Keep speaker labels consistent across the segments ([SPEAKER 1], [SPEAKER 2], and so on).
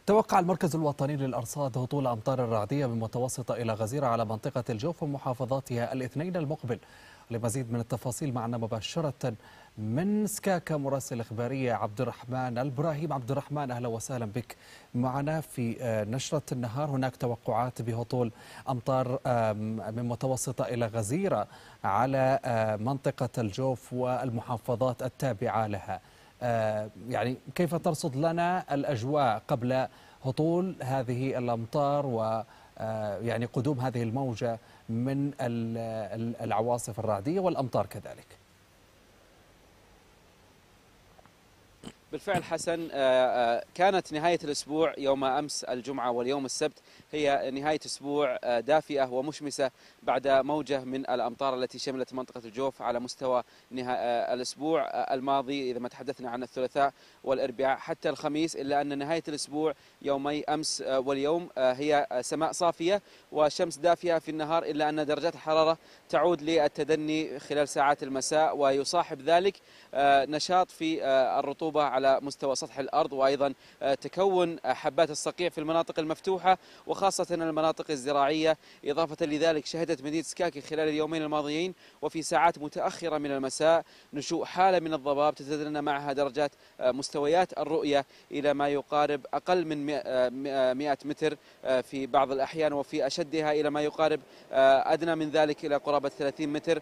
[SPEAKER 1] توقع المركز الوطني للأرصاد هطول أمطار رعدية من متوسطة إلى غزيرة على منطقة الجوف ومحافظاتها الاثنين المقبل. لمزيد من التفاصيل معنا مباشرة من سكاكا مراسل إخبارية عبد الرحمن البراهيم. عبد الرحمن، أهلا وسهلا بك معنا في نشرة النهار. هناك توقعات بهطول أمطار من متوسطة إلى غزيرة على منطقة الجوف والمحافظات التابعة لها. يعني كيف ترصد لنا الأجواء قبل هطول هذه الأمطار و يعني قدوم هذه الموجة من العواصف الرعدية والأمطار كذلك؟
[SPEAKER 2] بالفعل حسن، كانت نهاية الأسبوع يوم أمس الجمعة واليوم السبت هي نهاية أسبوع دافئة ومشمسة بعد موجة من الأمطار التي شملت منطقة الجوف على مستوى الأسبوع الماضي، إذا ما تحدثنا عن الثلاثاء والأربعاء حتى الخميس، إلا أن نهاية الأسبوع يومي أمس واليوم هي سماء صافية وشمس دافئة في النهار، إلا أن درجات الحرارة تعود للتدني خلال ساعات المساء، ويصاحب ذلك نشاط في الرطوبة على مستوى سطح الأرض، وأيضا تكون حبات الصقيع في المناطق المفتوحة وخاصة المناطق الزراعية. إضافة لذلك شهدت مدينة سكاكي خلال اليومين الماضيين وفي ساعات متأخرة من المساء نشوء حالة من الضباب تتدنى معها درجات مستويات الرؤية إلى ما يقارب أقل من 100 متر في بعض الأحيان، وفي أشدها إلى ما يقارب أدنى من ذلك إلى قرابة 30 متر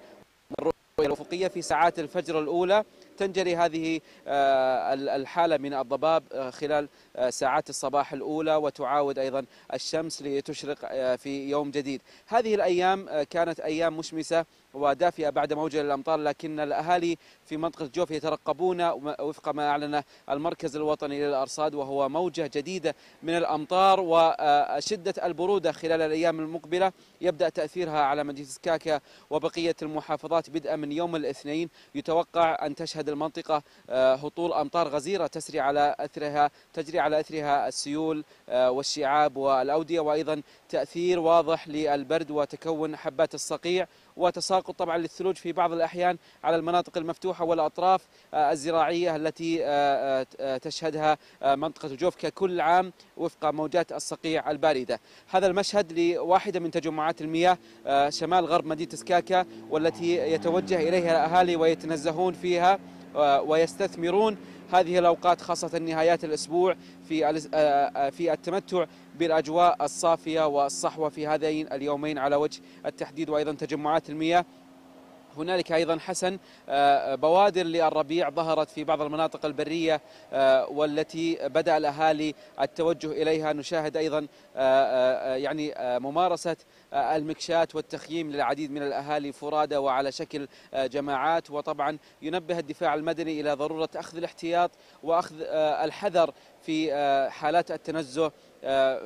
[SPEAKER 2] الرؤية الأفقية. في ساعات الفجر الأولى تنجلي هذه الحالة من الضباب خلال ساعات الصباح الأولى، وتعاود أيضا الشمس لتشرق في يوم جديد. هذه الأيام كانت أيام مشمسة ودافئة بعد موجة الأمطار، لكن الأهالي في منطقة الجوف يترقبون وفق ما أعلن المركز الوطني للأرصاد، وهو موجة جديدة من الأمطار وشدة البرودة خلال الأيام المقبلة يبدأ تأثيرها على مدينة سكاكا وبقية المحافظات بدءا من يوم الاثنين. يتوقع أن تشهد المنطقة هطول أمطار غزيرة تجري على أثرها السيول والشعاب والأودية، وأيضا تأثير واضح للبرد وتكون حبات الصقيع وتساقط طبعا للثلوج في بعض الأحيان على المناطق المفتوحة والأطراف الزراعية التي تشهدها منطقة الجوف ككل عام وفق موجات الصقيع الباردة. هذا المشهد لواحدة من تجمعات المياه شمال غرب مدينة سكاكا، والتي يتوجه إليها الأهالي ويتنزهون فيها ويستثمرون هذه الأوقات خاصة نهايات الأسبوع في التمتع بالأجواء الصافية والصحوة في هذين اليومين على وجه التحديد. وأيضا تجمعات المياه هنالك أيضا حسن بوادر للربيع ظهرت في بعض المناطق البرية والتي بدأ الأهالي التوجه إليها. نشاهد أيضا يعني ممارسة المكشات والتخييم للعديد من الأهالي فرادى وعلى شكل جماعات. وطبعا ينبه الدفاع المدني إلى ضرورة أخذ الاحتياط وأخذ الحذر في حالات التنزه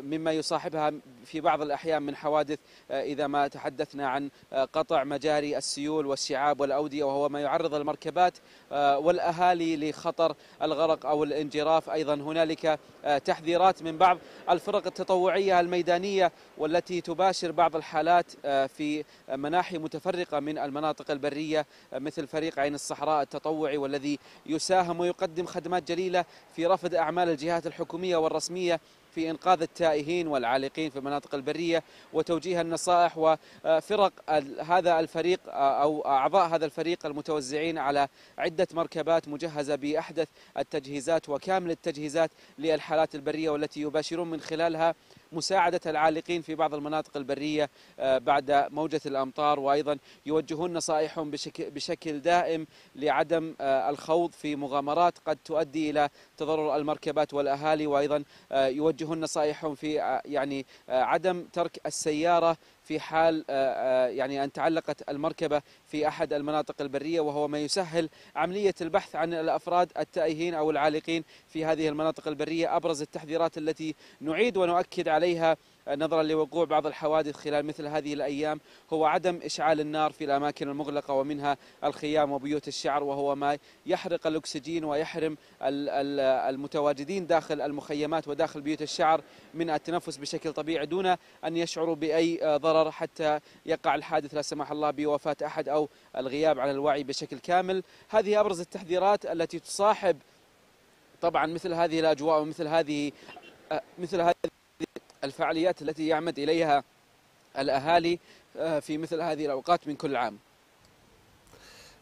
[SPEAKER 2] مما يصاحبها في بعض الأحيان من حوادث، إذا ما تحدثنا عن قطع مجاري السيول والشعاب والأودية، وهو ما يعرض المركبات والأهالي لخطر الغرق أو الانجراف. أيضا هنالك تحذيرات من بعض الفرق التطوعية الميدانية والتي تباشر بعض الحالات في مناحي متفرقة من المناطق البرية، مثل فريق عين الصحراء التطوعي والذي يساهم ويقدم خدمات جليلة في رفض أعمال الجهات الحكومية والرسمية في إنقاذ التائهين والعالقين في المناطق البرية وتوجيه النصائح. وفرق هذا الفريق أو أعضاء هذا الفريق المتوزعين على عدة مركبات مجهزة بأحدث التجهيزات وكامل التجهيزات للحالات البرية، والتي يباشرون من خلالها مساعدة العالقين في بعض المناطق البرية بعد موجة الأمطار. وأيضا يوجهون نصائحهم بشكل دائم لعدم الخوض في مغامرات قد تؤدي إلى تضرر المركبات والأهالي. وأيضا يوجهون نصائحهم في يعني عدم ترك السيارة في حال يعني أن تعلقت المركبة في أحد المناطق البرية، وهو ما يسهل عملية البحث عن الأفراد التائهين أو العالقين في هذه المناطق البرية. أبرز التحذيرات التي نعيد ونؤكد عليها نظرا لوقوع بعض الحوادث خلال مثل هذه الأيام هو عدم إشعال النار في الأماكن المغلقة، ومنها الخيام وبيوت الشعر، وهو ما يحرق الأكسجين ويحرم المتواجدين داخل المخيمات وداخل بيوت الشعر من التنفس بشكل طبيعي دون أن يشعروا بأي ضرر حتى يقع الحادث لا سمح الله بوفاة أحد أو الغياب عن الوعي بشكل كامل. هذه أبرز التحذيرات التي تصاحب طبعا مثل هذه الأجواء ومثل هذه مثل هذه الفعاليات التي يعمد إليها الأهالي في مثل هذه الأوقات من كل عام.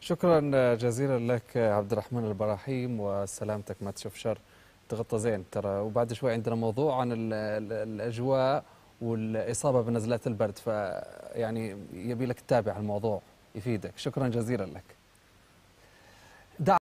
[SPEAKER 1] شكرا جزيلا لك عبد الرحمن البراحيم، وسلامتك ما تشوف شر، تغطى زين ترى. وبعد شوي عندنا موضوع عن الأجواء والإصابة بنزلات البرد، فيعني يبي لك تتابع الموضوع يفيدك. شكرا جزيلا لك.